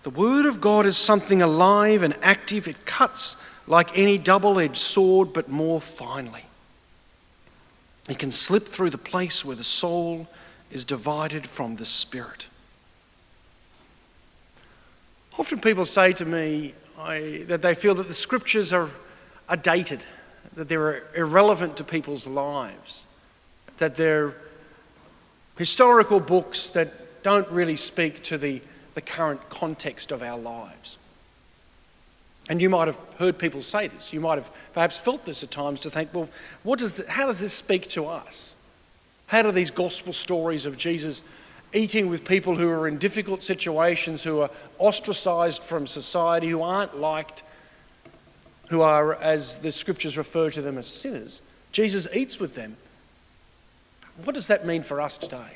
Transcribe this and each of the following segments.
The Word of God is something alive and active. It cuts like any double-edged sword, but more finely. It can slip through the place where the soul is divided from the spirit. Often people say to me that they feel that the scriptures are dated, that they're irrelevant to people's lives, that they're historical books that don't really speak to the current context of our lives. And you might have heard people say this. You might have perhaps felt this at times to think, well, how does this speak to us? How do these gospel stories of Jesus eating with people who are in difficult situations, who are ostracised from society, who aren't liked, who are, as the scriptures refer to them, as sinners, Jesus eats with them. What does that mean for us today?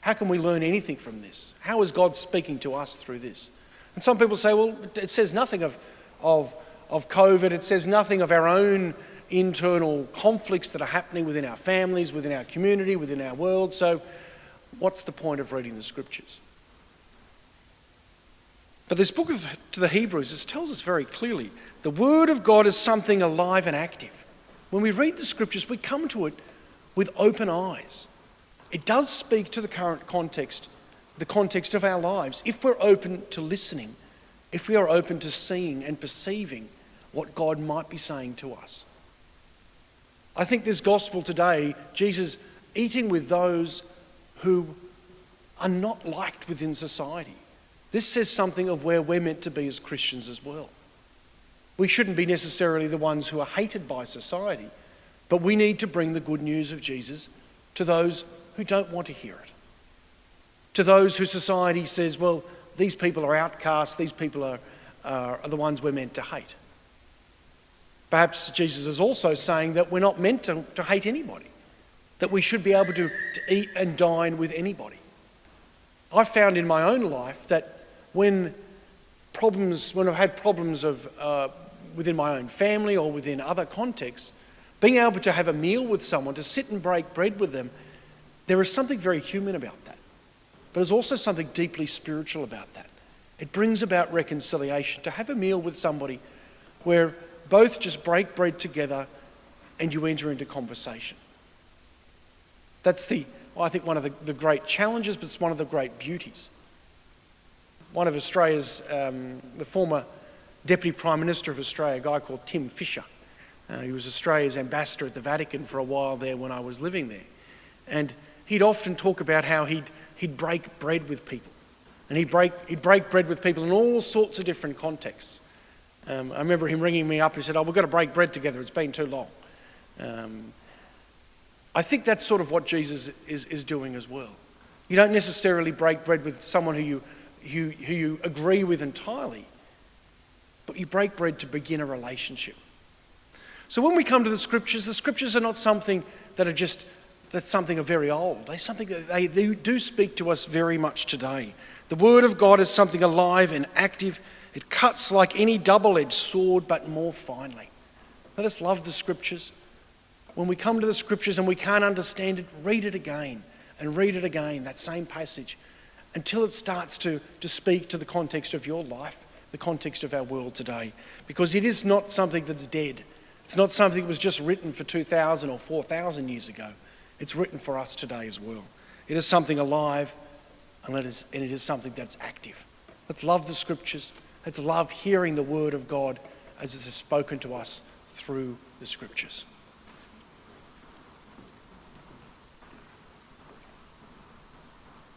How can we learn anything from this? How is God speaking to us through this? And some people say, well, it says nothing of COVID. It says nothing of our own internal conflicts that are happening within our families, within our community, within our world. So what's the point of reading the scriptures? But this book to the Hebrews, it tells us very clearly, the Word of God is something alive and active. When we read the scriptures, we come to it with open eyes. It does speak to the current context, the context of our lives, if we're open to listening, if we are open to seeing and perceiving what God might be saying to us. I think this gospel today, Jesus eating with those who are not liked within society. This says something of where we're meant to be as Christians as well. We shouldn't be necessarily the ones who are hated by society, but we need to bring the good news of Jesus to those who don't want to hear it. To those who society says, well, these people are outcasts, these people are the ones we're meant to hate. Perhaps Jesus is also saying that we're not meant to hate anybody, that we should be able to eat and dine with anybody. I've found in my own life that when I've had problems within my own family or within other contexts, being able to have a meal with someone, to sit and break bread with them, there is something very human about that. But there's also something deeply spiritual about that. It brings about reconciliation, to have a meal with somebody where both just break bread together and you enter into conversation. That's I think one of the great challenges, but it's one of the great beauties. One of Australia's, the former Deputy Prime Minister of Australia, a guy called Tim Fisher. He was Australia's ambassador at the Vatican for a while there when I was living there. And he'd often talk about how he'd break bread with people. And he'd break bread with people in all sorts of different contexts. I remember him ringing me up and he said, we've got to break bread together, it's been too long. I think that's sort of what Jesus is doing as well. You don't necessarily break bread with someone who you agree with entirely, but you break bread to begin a relationship. So when we come to the scriptures are not something that's something very old. They're something that they do speak to us very much today. The Word of God is something alive and active. It cuts like any double-edged sword, but more finely. Let us love the scriptures. When we come to the scriptures and we can't understand it, read it again and read it again, that same passage, until it starts to speak to the context of your life, the context of our world today. Because it is not something that's dead. It's not something that was just written for 2,000 or 4,000 years ago. It's written for us today as well. It is something alive, and it is something that's active. Let's love the scriptures. Let's love hearing the word of God as it is spoken to us through the scriptures.